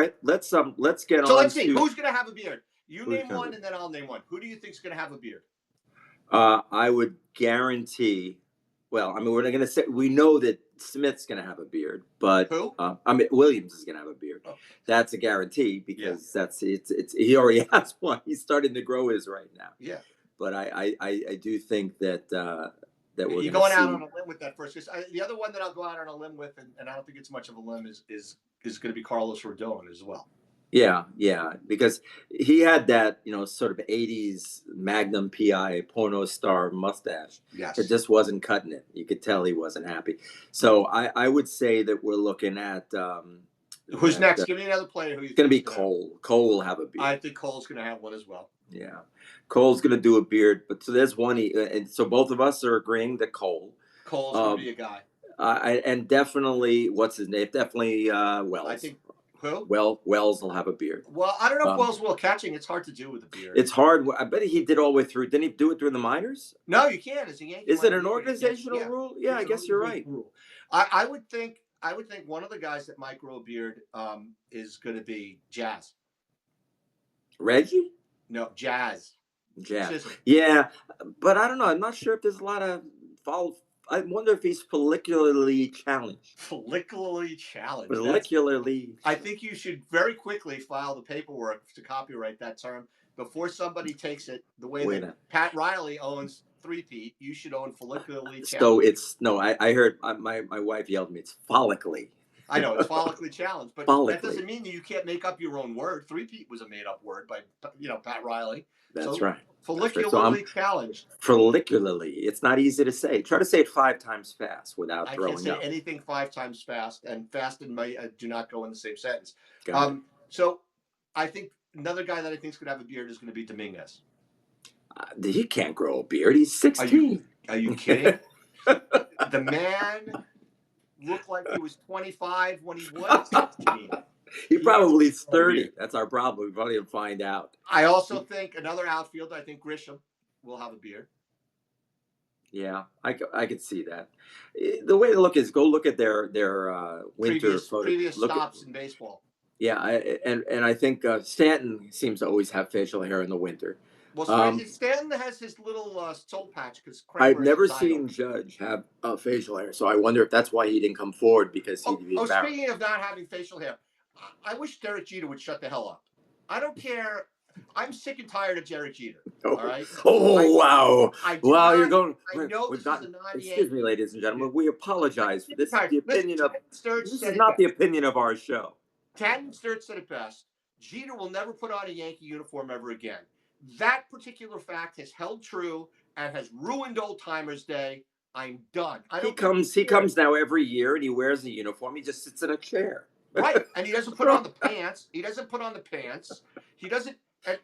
right, let's get So on let's see to who's going to have a beard. You who's name gonna be. one, and then I'll name one. Who do you think's going to have a beard? I would guarantee. Well, I mean, we're not going to say we know that Smith's going to have a beard, but Who? I mean Williams is going to have a beard. Oh, That's a guarantee yeah, because it's he already has one. He's starting to grow his right now. yeah. But I do think that that we're You going to going out on see. a limb with that first? The other one that I'll go out on a limb with, and I don't think it's much of a limb, is going to be Carlos Rodon as well. Yeah, yeah, because he had that, sort of 80s Magnum PI porno star mustache. It Yes. just wasn't cutting it. You could tell he wasn't happy. So I would say that we're looking at Who's that next? Give me another player who you it's going think to be is going to have. Cole. Cole will have a I beard. think Cole's going to have one as well. Yeah, Cole's going to do a beard. But so there's one. And so both of us are agreeing that Cole. Cole's going to Um, be a guy. and definitely, what's his name? Definitely I Wells. think who? Wells will have a beard. Well, I don't know if Um, Wells will. Catching, it's hard to do with a beard. It's hard. I bet he did all the way through. Didn't he do it through the minors? No, you can't. As a Yankee Is it minor an leaguer, you can't. organizational Yeah, rule? Yeah, it's I an guess you're organizational right. rule. I would think. I would think one of the guys that might grow a beard is going to be Jazz. Reggie? No, Jazz. Jazz. Chisholm. Yeah, but I don't know. I'm not sure if there's a lot of follow. I wonder if he's follicularly challenged. Follicularly challenged. Follicularly. I think you should very quickly file the paperwork to copyright that term before somebody takes it the way Wait that a Pat Riley owns three-peat. You should own follicularly So challenged. it's no. I heard my wife yelled at me. It's follically. I know it's follically challenged, but that Follically. doesn't mean that you can't make up your own word. Three-peat was a made-up word by Pat Riley. That's So right. follicularly challenged. Follicularly. It's not easy to say. Try to say it 5 times fast without I throwing can't say up. anything 5 times fast, and fast and do not go in the same sentence. Got it. So I think another guy that I think is going to have a beard is going to be Dominguez. He can't grow a beard. He's 16. Are you kidding? The man looked like he was 25 when he was 16. He probably is 30. That's our problem. We probably didn't find out. I also think another outfielder, I think Grisham will have a beard. Yeah, I could see that. The way to look is go look at their winter previous stops in baseball. Yeah, and I think Stanton seems to always have facial hair in the winter. Well, Stanton has his little soul patch because I've never seen Judge have facial hair, so I wonder if that's why he didn't come forward because he'd be embarrassed. Speaking of not having facial hair, I wish Derek Jeter would shut the hell up. I don't care. I'm sick and tired of Derek Jeter. All right. Wow! Wow, you're going. I know this is a excuse me, ladies and gentlemen. We apologize for this. Is the opinion of this is not the opinion of our show. Canton Sturts said it best. Jeter will never put on a Yankee uniform ever again. That particular fact has held true and has ruined Old Timers Day. I'm done. He comes now every year and he wears a uniform. He just sits in a chair. Right, and he doesn't put on the pants. He doesn't. And,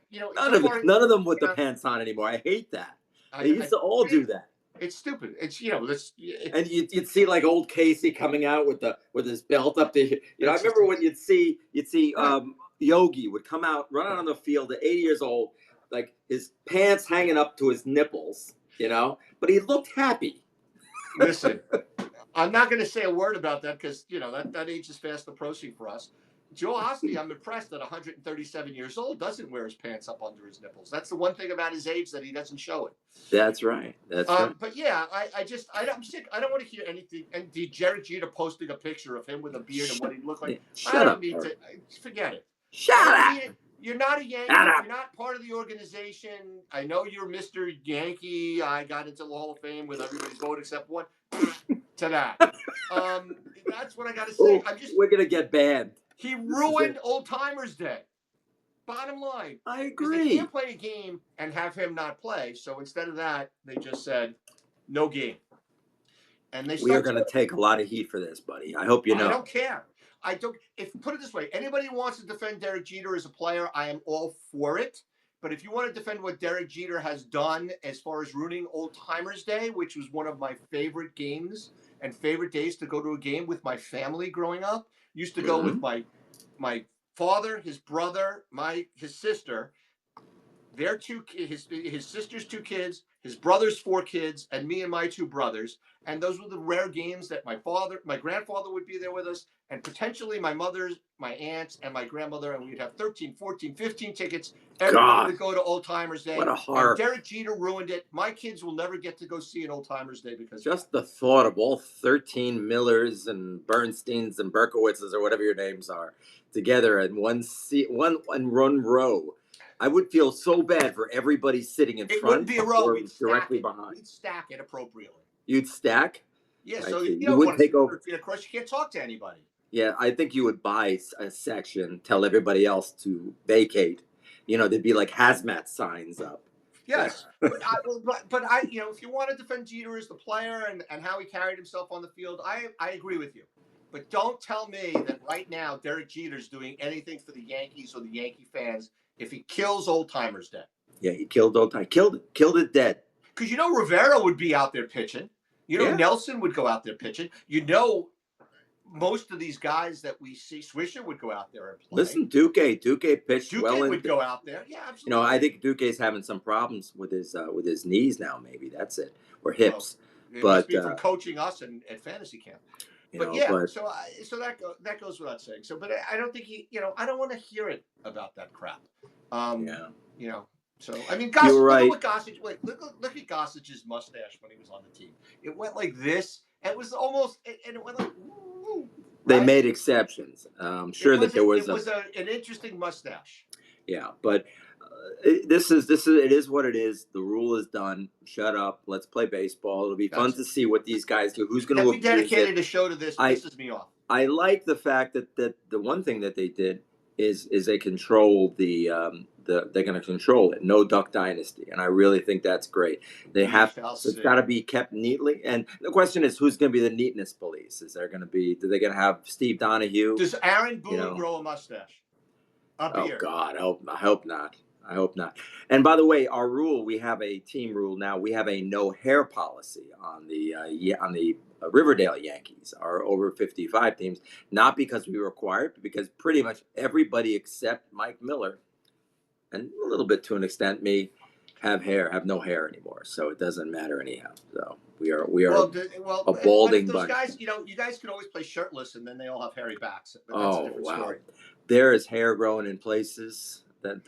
none of them with the pants on anymore. I hate that. They used to all do that. It's stupid. It's and you'd see like old Casey coming out with his belt up to I remember when you'd see Yogi would come out run out on the field at 80 years old, like his pants hanging up to his nipples, but he looked happy. Listen, I'm not going to say a word about that because that age is fast approaching for us. Joe Osteen, I'm impressed that 137 years old doesn't wear his pants up under his nipples. That's the one thing about his age that he doesn't show it. That's right. Right. But yeah, I'm sick. I don't want to hear anything. And the Derek Jeter posting a picture of him with a beard and what he looked like. Shut up. Forget it. Shut up. You're not a Yankee. You're not part of the organization. I know you're Mr. Yankee. I got into the Hall of Fame with everybody's vote except one. To that. That's what I got to say. We're gonna get banned. He ruined Old Timers Day. Bottom line. I agree. They can't play a game and have him not play. So instead of that, they just said, no game. And we are going to take a lot of heat for this, buddy. I hope you know. I don't care. Put it this way, anybody who wants to defend Derek Jeter as a player, I am all for it. But if you want to defend what Derek Jeter has done as far as ruining Old Timers Day, which was one of my favorite games and favorite days to go to a game with my family growing up, used to go with my father, his brother, his sister. their his sister's 2 kids, his brother's 4 kids, and me and my 2 brothers. And those were the rare games that my grandfather would be there with us, and potentially my mother's, my aunts, and my grandmother, and we'd have 13, 14, 15 tickets. Everybody God, would go to Old Timers what Day, a and horror. Derek Jeter ruined it. My kids will never get to go see an Old Timers Day because Just the thought of all 13 Millers and Bernsteins and Berkowitzes or whatever your names are together in one seat, one row. I would feel so bad for everybody sitting in it wouldn't front be a row. or We'd stack directly it. behind. We'd stack it appropriately. You'd stack. Yeah, I so see. you You don't would want to take sit over. 13 across. You can't talk to anybody. Yeah, I think you would buy a section, tell everybody else to vacate. There'd be like hazmat signs up. Yes, but if you want to defend Jeter as the player and how he carried himself on the field, I agree with you. But don't tell me that right now Derek Jeter's doing anything for the Yankees or the Yankee fans if he kills Old Timers Day. Yeah, he killed old time. Killed it dead. Because Rivera would be out there pitching. Yeah. Nelson would go out there pitching. Most of these guys that we see, Swisher would go out there and play. Listen, Duque pitched well. Duque would go out there. Yeah, absolutely. I think Duque's having some problems with his knees now. Maybe that's it, or hips. Well, it but must be from coaching us at fantasy camp. But so that goes without saying. So, but I don't think I don't want to hear it about that crap. Yeah. So I mean, You're right. Look at what Gossage. Wait, look at Gossage's mustache when he was on the team. It went like this. It was almost, and it went like. Woo, They right? made exceptions. I'm sure that there was an interesting mustache. Yeah, but it is what it is. The rule is done. Shut up. Let's play baseball. It'll be fun to see what these guys do. Who's going to abuse it? We dedicated a show to this. Pisses me off. I like the fact that the one thing that they did is they control they're going to control it. No Duck Dynasty, and I really think that's great. It's got to be kept neatly. And the question is, who's going to be the neatness police? Are they going to have Steve Donahue? Does Aaron Boone grow a mustache? Oh God, I hope not. I hope not. And by the way, our rule, we have a team rule now. We have a no hair policy on the Riverdale Yankees, our over 55 teams, not because we require it, but because pretty much everybody except Mike Miller and a little bit to an extent me have no hair anymore. So it doesn't matter anyhow. So we are a balding bunch. Guys, you guys can always play shirtless and then they all have hairy backs. But that's a different story. There is hair growing in places that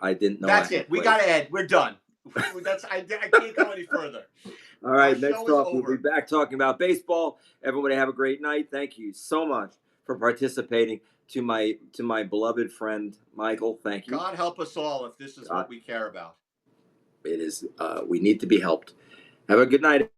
I didn't know. That's it. We got to end. We're done. I can't go any further. All right, next talk. We'll be back talking about baseball. Everybody have a great night. Thank you so much for participating. To my beloved friend Michael, thank you. God help us all if this is what we care about. It is. We need to be helped. Have a good night.